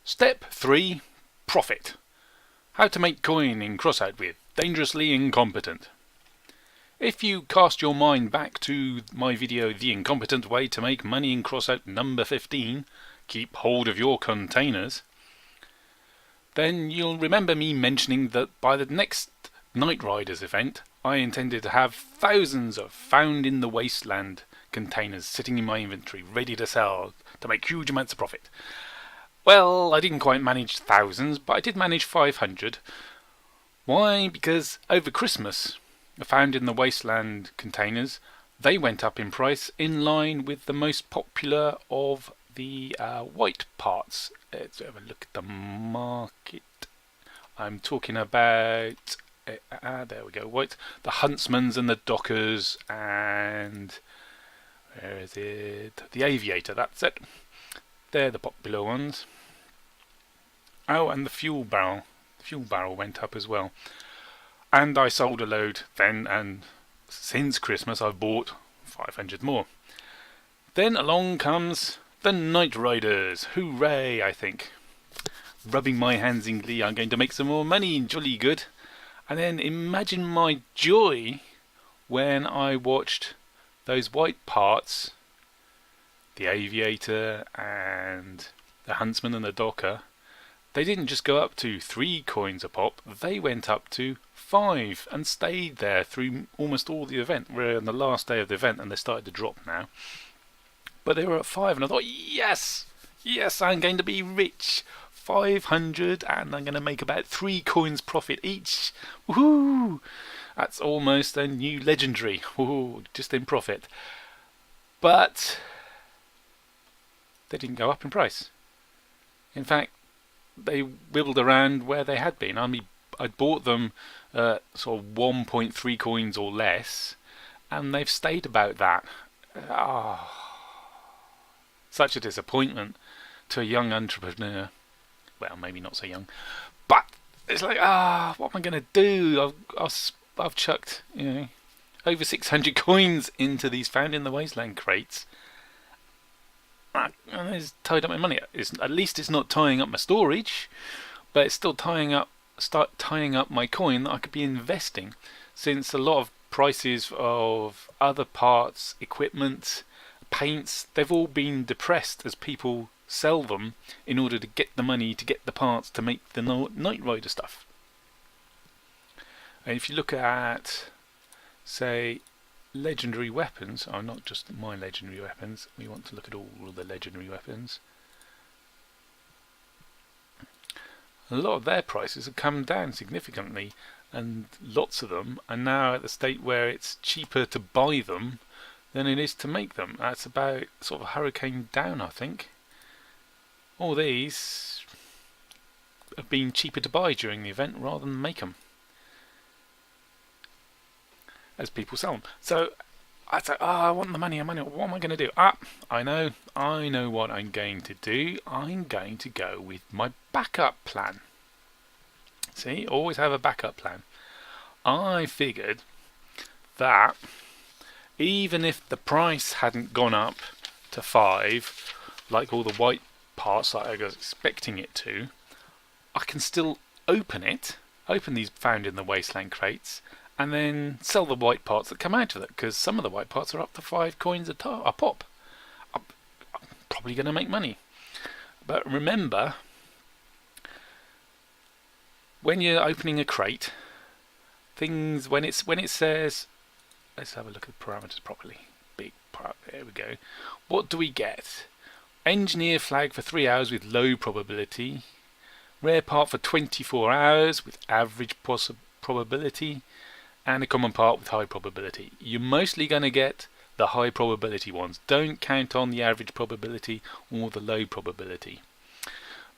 Step 3. Profit. How to make coin in Crossout with Dangerously Incompetent. If you cast your mind back to my video The Incompetent Way to Make Money in Crossout number 15, keep hold of your containers, then you'll remember me mentioning that by the next Night Riders event I intended to have thousands of found in the wasteland containers sitting in my inventory ready to sell to make huge amounts of profit. Well, I didn't quite manage thousands, but I did manage 500. Why? Because over Christmas, the found in the wasteland containers, they went up in price in line with the most popular of the white parts. Let's have a look at the market. I'm talking about, there we go, white, the Huntsmans and the Dockers and, where is it? The Aviator, that's it. They're the popular ones. Oh, and the fuel barrel. The fuel barrel went up as well. And I sold a load then, and since Christmas I've bought 500 more. Then along comes the Night Riders. Hooray, I think. Rubbing my hands in glee, I'm going to make some more money, jolly good. And then imagine my joy when I watched those white parts, the Aviator and the Huntsman and the Docker. They didn't just go up to 3 coins a pop, they went up to 5 and stayed there through almost all the event. We're on the last day of the event and they started to drop now. But they were at 5 and I thought, yes, I'm going to be rich. 500 and I'm going to make about 3 coins profit each. Woohoo! That's almost a new legendary. Woohoo, just in profit. But they didn't go up in price. In fact, they wibbled around where they had been. I mean, I'd bought them sort of 1.3 coins or less, and they've stayed about that. Such a disappointment to a young entrepreneur. Well, maybe not so young, but it's like, what am I going to do? I've chucked, over 600 coins into these found in the wasteland crates. And it's tied up my money. At least it's not tying up my storage, but it's still tying up my coin that I could be investing, since a lot of prices of other parts, equipment, paints, they've all been depressed as people sell them in order to get the money to get the parts to make the Night Rider stuff. And if you look at, say, legendary weapons, not just my legendary weapons, we want to look at all the legendary weapons. A lot of their prices have come down significantly, and lots of them are now at the state where it's cheaper to buy them than it is to make them. That's about sort of hurricane down, I think. All these have been cheaper to buy during the event rather than make them, as people sell them. So I say, I want the money. What am I going to do? I know what I'm going to do. I'm going to go with my backup plan. See, always have a backup plan. I figured that even if the price hadn't gone up to 5, like all the white parts that I was expecting it to, I can still open these found in the wasteland crates, and then sell the white parts that come out of it, because some of the white parts are up to 5 coins a pop. I'm probably going to make money. But remember, when you're opening a crate, when it says, let's have a look at the parameters properly. There we go. What do we get? Engineer flag for 3 hours with low probability. Rare part for 24 hours with average probability. And a common part with high probability. You're mostly going to get the high probability ones. Don't count on the average probability or the low probability.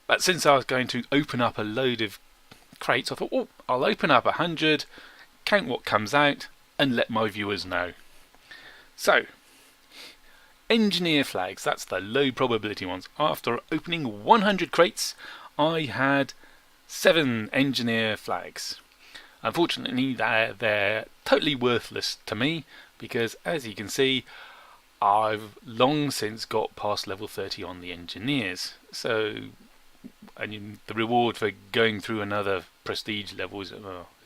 But since I was going to open up a load of crates, I thought, I'll open up 100, count what comes out, and let my viewers know. So, engineer flags, that's the low probability ones. After opening 100 crates, I had 7 engineer flags. Unfortunately, they're totally worthless to me, because as you can see, I've long since got past level 30 on the engineers. So and the reward for going through another prestige level is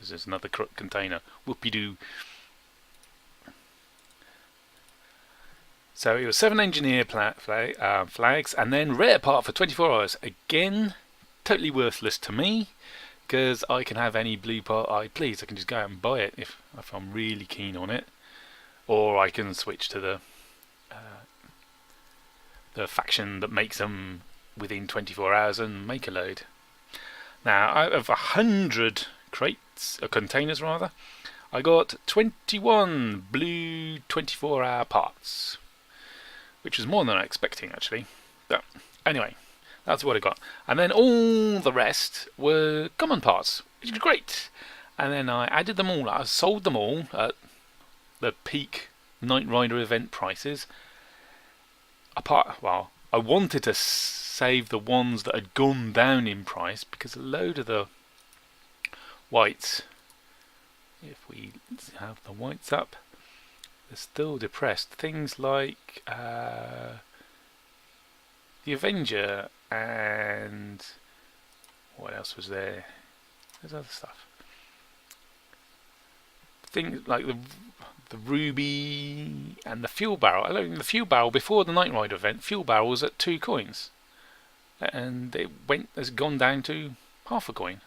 there's another container. Whoopie-doo. So it was 7 engineer flags, and then rare part for 24 hours. Again, totally worthless to me, because I can have any blue part I please. I can just go out and buy it if I'm really keen on it, or I can switch to the faction that makes them within 24 hours and make a load. Now, out of 100 crates, or containers rather, I got 21 blue 24-hour parts, which was more than I was expecting actually. But anyway, that's what I got. And then all the rest were common parts, which is great. And then I added them all, I sold them all at the peak Knight Rider event prices. Well, I wanted to save the ones that had gone down in price, because a load of the whites, if we have the whites up, they're still depressed. Things like the Avenger, and what else was there? There's other stuff. Things like the ruby and the fuel barrel. I mean, the fuel barrel before the Knight Rider event, fuel barrel was at 2 coins, and it has gone down to half a coin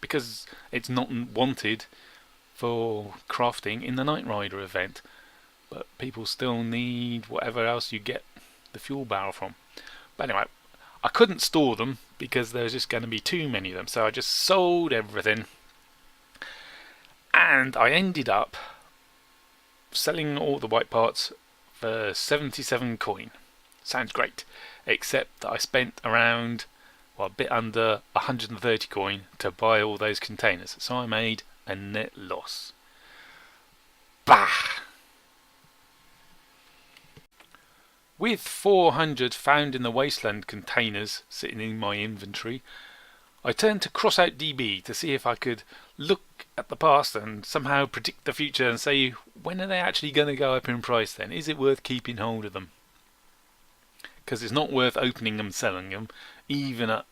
because it's not wanted for crafting in the Knight Rider event. But people still need whatever else you get the fuel barrel from. But anyway, I couldn't store them because there's just going to be too many of them, so I just sold everything, and I ended up selling all the white parts for 77 coin. Sounds great, except that I spent around, well, a bit under 130 coin to buy all those containers, so I made a net loss. Bah! With 400 found in the Wasteland containers sitting in my inventory, I turned to CrossoutDB to see if I could look at the past and somehow predict the future and say, when are they actually going to go up in price then? Is it worth keeping hold of them? Because it's not worth opening them, selling them, even at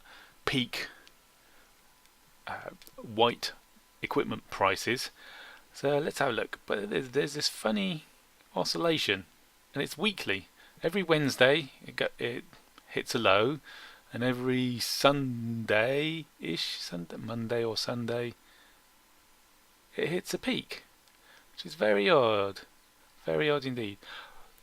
peak white equipment prices. So let's have a look. But there's this funny oscillation, and it's weekly. Every Wednesday it hits a low, and every Sunday-ish, Monday or Sunday, it hits a peak, which is very odd indeed.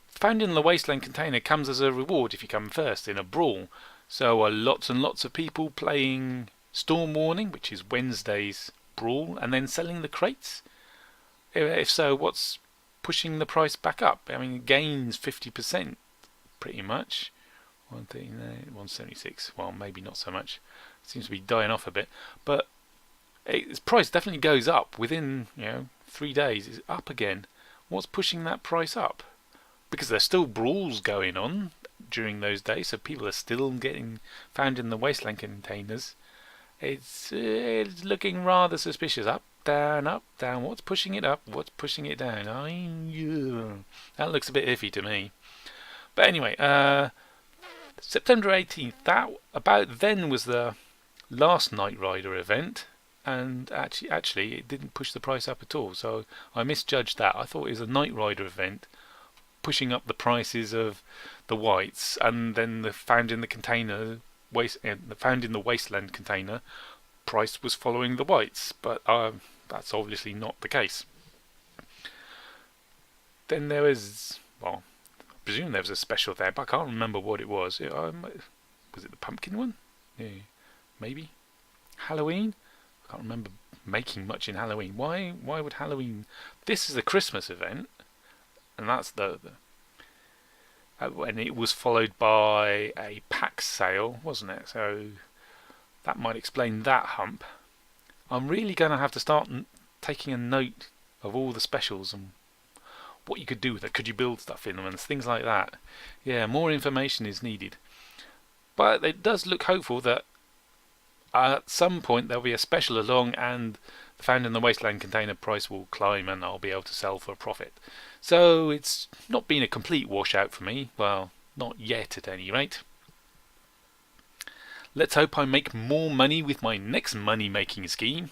Found in the Wasteland container comes as a reward if you come first in a brawl. So lots and lots of people playing Storm Warning, which is Wednesday's brawl, and then selling the crates. If so, what's pushing the price back up? I mean, it gains 50%. Pretty much. 139, 176. Well, maybe not so much. It seems to be dying off a bit, but its price definitely goes up within 3 days. It's up again. What's pushing that price up? Because there's still brawls going on during those days, so people are still getting found in the Wasteland containers. It's looking rather suspicious. Up, down, up, down. What's pushing it up? What's pushing it down? That looks a bit iffy to me. But anyway, September 18th, about then was the last Knight Rider event, and actually it didn't push the price up at all, so I misjudged that. I thought it was a Knight Rider event pushing up the prices of the whites, and then the found in the Wasteland container price was following the whites, but that's obviously not the case. Then there was, well, I presume there was a special there, but I can't remember what it was. Was it the pumpkin one? Yeah, maybe. Halloween? I can't remember making much in Halloween. Why would Halloween... This is the Christmas event, and that's and it was followed by a pack sale, wasn't it? So that might explain that hump. I'm really going to have to start taking a note of all the specials and what you could do with it. Could you build stuff in them and things like that? Yeah, more information is needed. But it does look hopeful that at some point there'll be a special along and the found in the Wasteland container price will climb and I'll be able to sell for a profit. So it's not been a complete washout for me. Well, not yet at any rate. Let's hope I make more money with my next money making scheme.